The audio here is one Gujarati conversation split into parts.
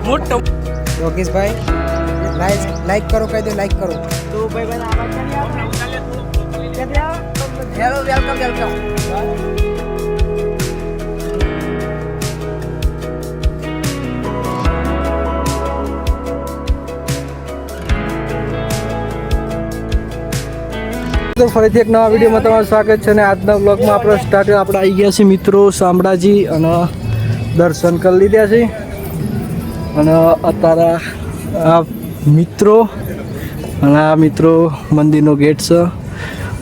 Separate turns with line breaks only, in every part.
મોટો
યોગેશભાઈ લાઈક કરો, કહી દો લાઈક કરો.
તો ભાઈ ભાઈ આવાજ નહીં આવતો. Hello welcome welcome.
તો ફરીથી એક નવા વિડીયોમાં તમારું સ્વાગત છે. અને આજના બ્લોગમાં આપણે સ્ટાર્ટ આપણે આવી ગયા છીએ મિત્રો શામળાજી અને દર્શન કરી લીધા છે. અને અત્યારે આ મિત્રો અને આ મિત્રો મંદિરનો ગેટ છે.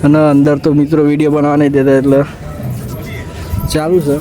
અને અંદર તો મિત્રો વિડીયો બનાવવા નહીં દેતા એટલે ચાલુ છે.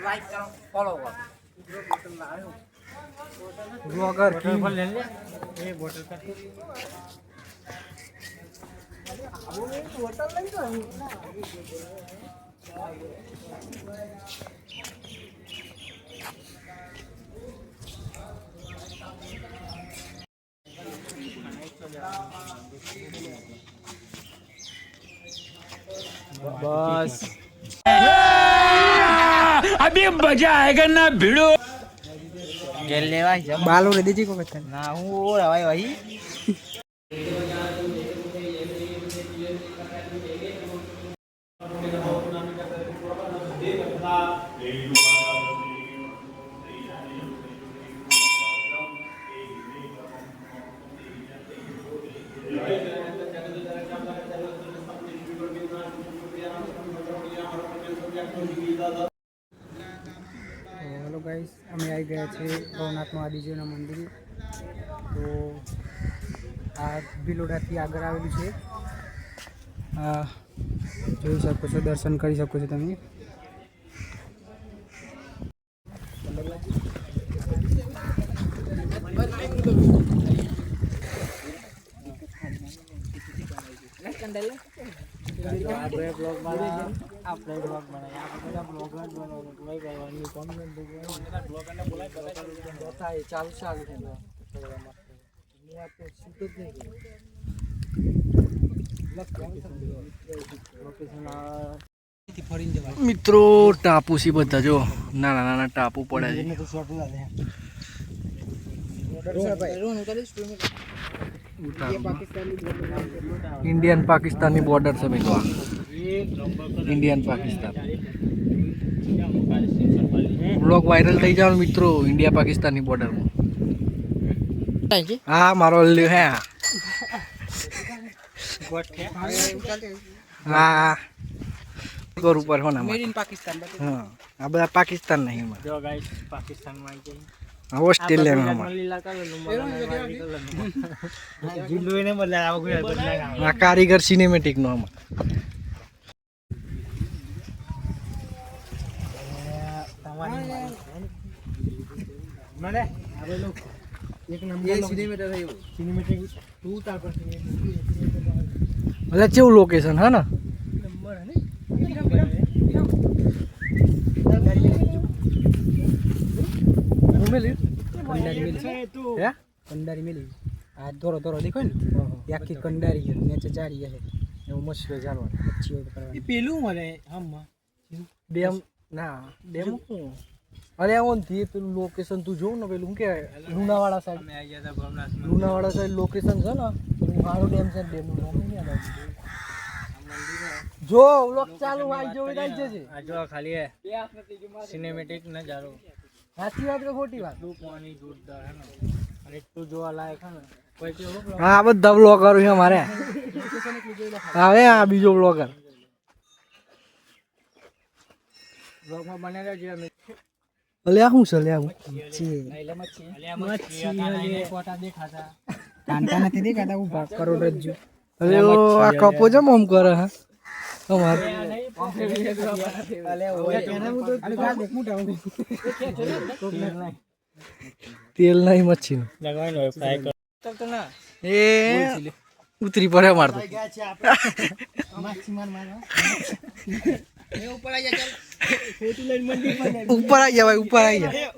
લાઈક કરો, ફોલો કરો.
બ્લોગર કી
એ બોટલ કર.
બસ
अभी मजा आएगा ना भिड़ो. गेल लेवाय
બાલો રે દીજી કો કતન
ના હું ઓર હવાય વહી.
ગાઈસ અમે આવી ગયા છે ભવનાથ મહાદેવજીના મંદિરે. તો આ ભિલોડાથી આગળ આવેલું છે. આ જોઈ શકો છો, દર્શન કરી શકો છો તમે.
મિત્રો ટાપુ છે બધા, જો નાના નાના ટાપુ પડે છે. ઇન્ડિયન પાકિસ્તાનની બોર્ડર છે મિત્રો. ઇન્ડિયન પાકિસ્તાન બ્લોગ વાયરલ થઈ જાવ મિત્રો ઇન્ડિયા પાકિસ્તાનની બોર્ડરમાં. હા મારો લ્યો હે. હા કર ઉપર હો ના મેડ ઇન પાકિસ્તાન. હા આ બધા પાકિસ્તાન નહીં જો ગાઈસ પાકિસ્તાનમાં આવી ગઈ. હા ઓસ્ટ્રેલિયામાં જિલ્લોને બદલા આવો કોઈ બદલા. આ કારીગર સિનેમેટિક નો આમાં. મને આવે લો એક નંબર સિનેમેટિક છે. સિનેમેટિક તું તાર પર એટલે કેવું લોકેશન હા ને નંબર હે ને
કંડારી મેલી આ દોરો દોરો દેખો ને એ આખી કંડારી છે, નીચે જારી છે એવું મસ્ત જાળવા મચ્છીઓ કરવાની.
પેલું મને આમાં ડેમ ના ડેમ શું અરે ઓન થી પેલું લોકેશન તું જોઉં ને પેલું કે લુણાવાડા સાઈડ અમે આવી ગયા હતા ભવનાથમાં. લુણાવાડા સાઈડ લોકેશન છે ને પેલું મારો ડેમ છે, ડેમ નું નામ નહીં યાદ આવતું. જો વ્લોગ ચાલુ આવી જોઈ જાય છે આ જો ખાલી સિનેમેટિક નજારો. સાચી વાત કે ખોટી વાત? તું પાણી જોરદાર હે ને અને તું જોવા લાયક હે ને. હા બધા બ્લોગર છે મારે. હવે આ બીજો બ્લોગર બ્લોગમાં બને રહેજો. અલે આ શું છે? લે આવું
કાંટા નથી દેખાતા હું ભાગ કરોડરજ્જુ.
અરે આ કપો છે આમ કરે હે અમારે. તેલ નહીં મચ્છી એ ઉતરી પડે મારતો. ઉપર આવી જાય ઉપર આવી જાય.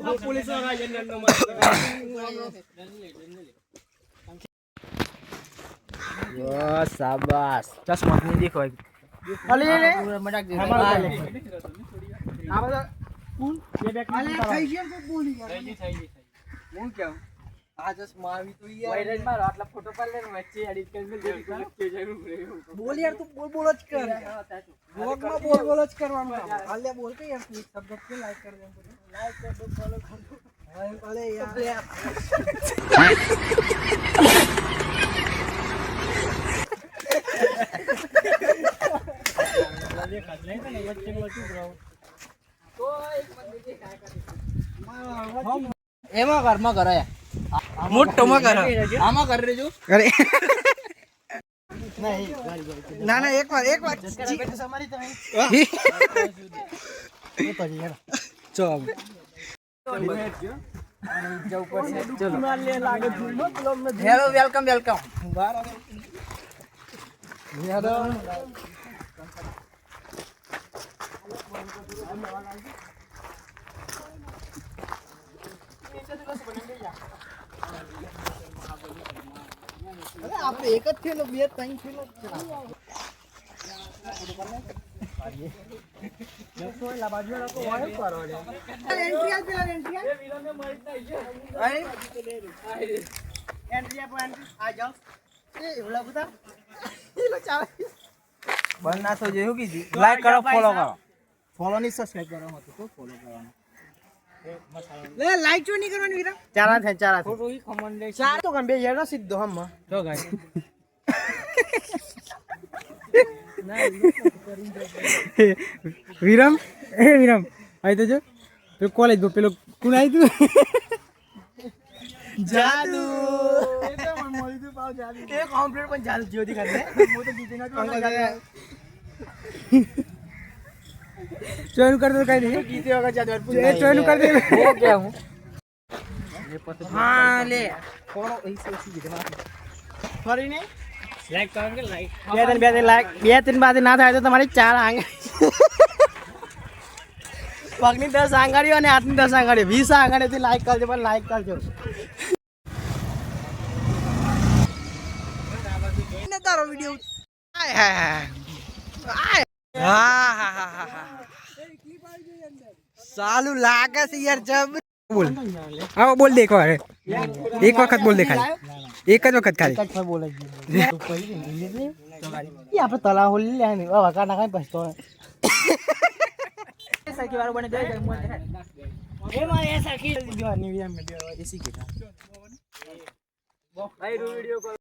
શાબાશ ચશ્મા નહીં દેખાય. ફોટો પાડ લે વચ્ચે એડિટ કરી બોલ યાર તું બોલ જ કર. બ્લોગમાં બોલ જ કરવાનું. હાલ બોલ કે યાર શબ્દ કે લાઈક કરી દે. લાઈક કર દો, ફોલો કર દો. અરે યાર એમાં ઘરમાં કરે મોટો માં કરે આમાં કરી રહેજો. અરે ના ના એક વાર હેલો વેલકમ આપણે એક જ થેલો બે ત્રણ થેલો બંધ ના થયો જેવું કીધું. લાઈક કરો, ફોલો કરો. ફોલો ની સબસ્ક્રાઇબ કરવાનું હતું તો ફોલો કરવાનું. લે લાઈક જો નહીં કરવાની વીરા. ચારા થોડું ઈ ખમણ લે. ચાર તો કમ બે યાર સીધો હમ તો ગાય. વિરમ આઈ તો જો
પેલો કોલેજમાં પેલો કોણ આવ્યું તું જાદુ એ કોમ્પ્યુટર પણ જાદુ જ્યોતિ કરે હું તો બીજેના ચોયનું કરતો કઈ નહીં ગીતે વગર જાદુ એ ચોયનું કરી દે હો ગયા હું હા લે કોણ એસી ગીતે ફરી ને લાઈક કરો કે લાઈક બે ત્રણ બાદ ના થાય તો તમારી 4 આંગળી પગની 10 આંગળીઓ અને હાથની 10 આંગળીઓ 20 આંગળીથી લાઈક કરજો પણ લાઈક કરજો તારો વિડિયો ચાલુ લાગે છે યાર જબ બોલ આવો બોલ દે એક વખત બોલ દે ખાલી એક જ વખત ખાલી બોલે આપણે તળાવ હોલી લે ને વકા ના કઈ પછતો સરખી વાળો બને ગઈ એ મારે એ સરખી દીવાની વિડિયો મે દેવા એસી કે ભાઈ રૂ વિડિયો કોલ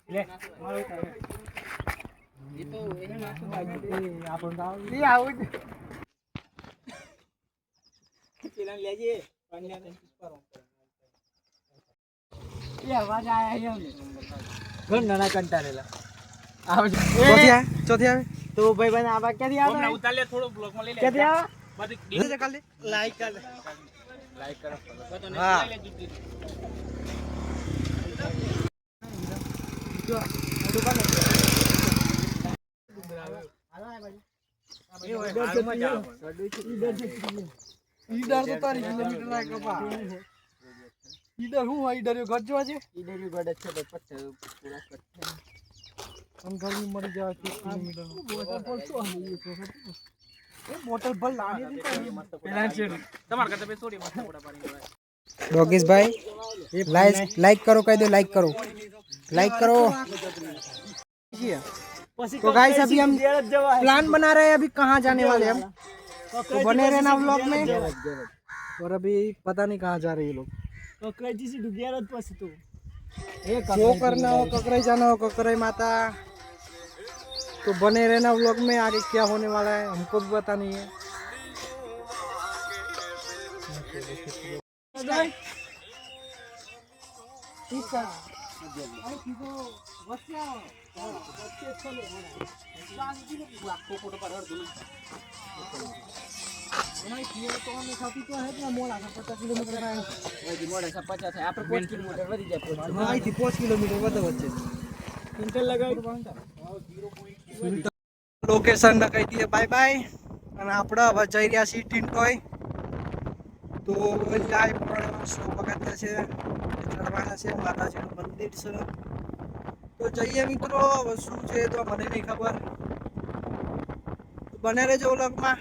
લે મારો એ તો એને નાખો આપણ દાવ ઈ આવું પેલા લેજે પન્યા ને કરો એ અવાજ આયા એમ ઘર નાના કંટારેલા આવજો ચોથી આવે તો ભાઈ બને આવા ક્યાંથી આવે હમણાં ઉતાર લે થોડો બ્લોગ માં લઈ લે ક્યાંથી આવે બધી ડીજે કર લે લાઈક કરો હા જો દુકાન ઈડર તો તારી કિલોમીટર ના કપા ઈડર હું ઈડર યો ઘર જોવા છે ઈડર યો ઘર છે તો 50 પૂરા કરતે हम गर्मी मर जाए 30 किलोमीटर बोतल भल लाने दी पेला છે તમાર કરતા બે થોડી મસ્ત પોડા પાણી डॉगीज भाई लाइक करो कह दो लाइक करो तो गाइस अभी हम प्लान बना रहे हैं अभी कहाँ जाने वाले हम तो बने रहना व्लॉग में और अभी पता नहीं कहाँ जा रहे हैं लोग ककराई से डुगियारत पास तो जो करना हो ककराई जाना हो ककराई माता तो बने रहना व्लॉग में आगे क्या होने वाला है हमको भी पता नहीं है लोकेशन लगाई दिए बाय बाय આપણે હવે જઈ રહ્યા છીએ ટિન્ટોય તો લાઈવ પણ શો બગાડતા છે ચડવાના છે માતાજીનું મંદિર છે તો જઈએ મિત્રો હવે શું છે તો મને નહીં ખબર બને રહેજો વ્લોગમાં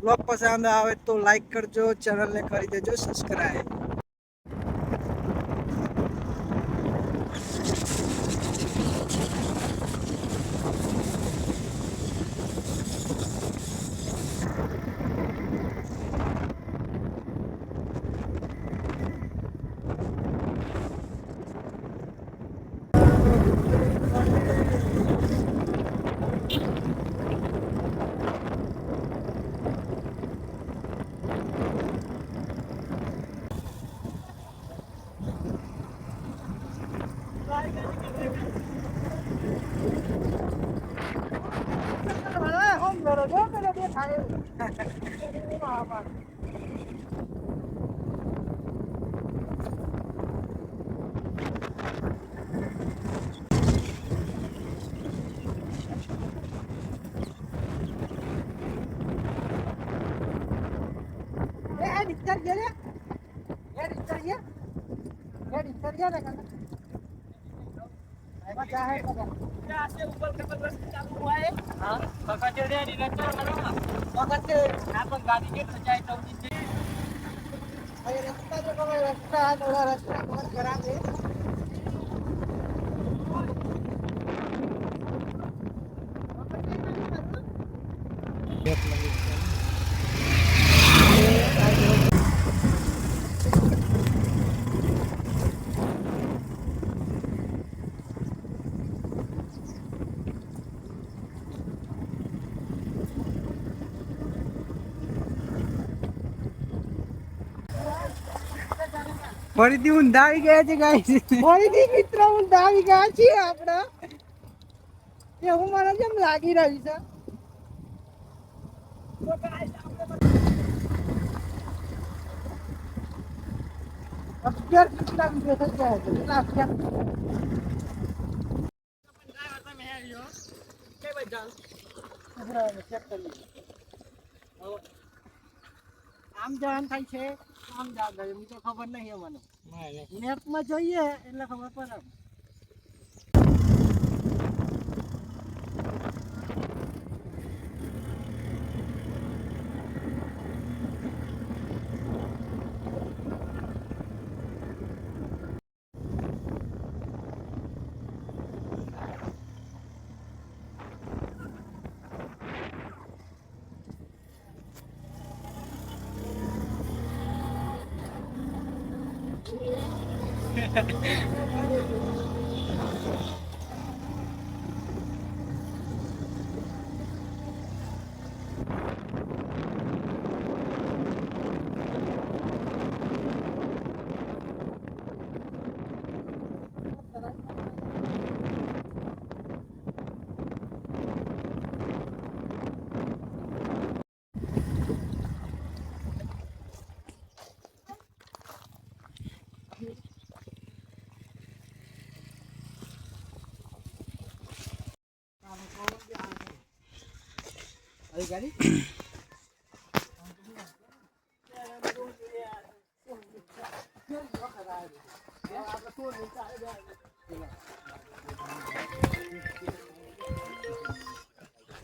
વ્લોગ પસંદ આવે તો લાઈક કરજો ચેનલને કરી દેજો સબસ્ક્રાઈબ ફરીથી ઊંધા આવી ગયા છે ગાઈસ. ફરીથી મિત્ર ઊંધા આવી ગયા છીએ આપણે. એવું મને કેમ લાગી રહ્યું છે? તો ગાઈસ આપણે 11 કેટલા વિડિયો થઈ ગયા છે? કેટલા 11? આમ જવાનું થાય છે, આમ જવાનું થાય એમ તો ખબર નહીં મને. મેપમાં જોઈએ એટલે ખબર પડે.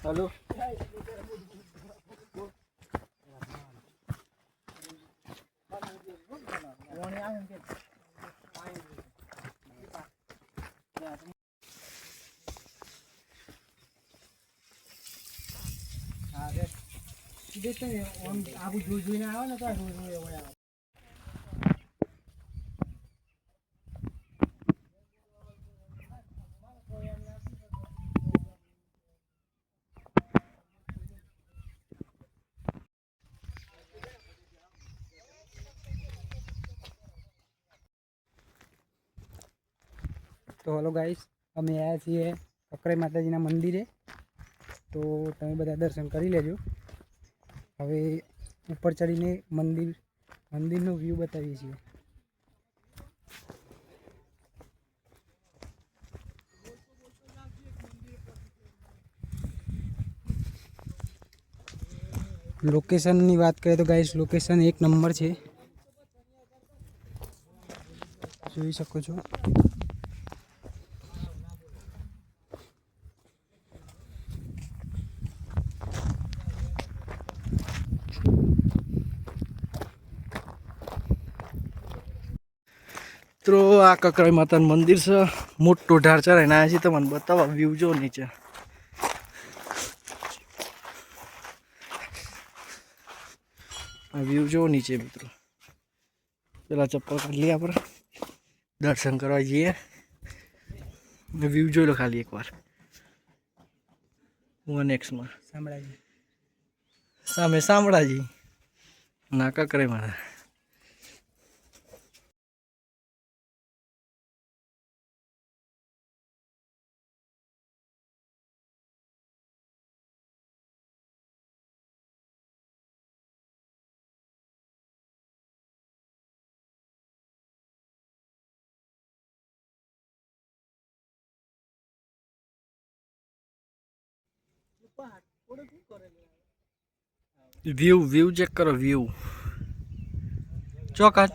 હેલો
આવું જોઈને આવે ને તો આવે. તો હલો ગાઈસ, અમે આવ્યા છીએ કકરાઈ માતાજીના મંદિરે. તો તમે બધા દર્શન કરી લેજો. હવે ઉપર ચડીને મંદિરનો વ્યૂ બતાવીએ છીએ. લોકેશનની વાત કરીએ તો ગાઈસ, લોકેશન 1 નંબર છે, જોઈ શકો છો.
તો આ કકરાઈ માતાનું મંદિર છે, મોટો ઢાળ ચડાઈને આવ્યા છે. તમને બતાવવા વ્યૂ જો નીચે. આ વ્યૂ જો નીચે મિત્રો. પેલા ચપ્પલ કાઢી લઈએ આપણે, દર્શન કરવા જઈએ. વ્યૂ જોઈ લો ખાલી એકવાર. 1xમાં
શામળાજી
સામે શામળાજી ના કકરાઈ માતા. વ્યૂ ચેક કરો. વ્યૂ ચોકાટ.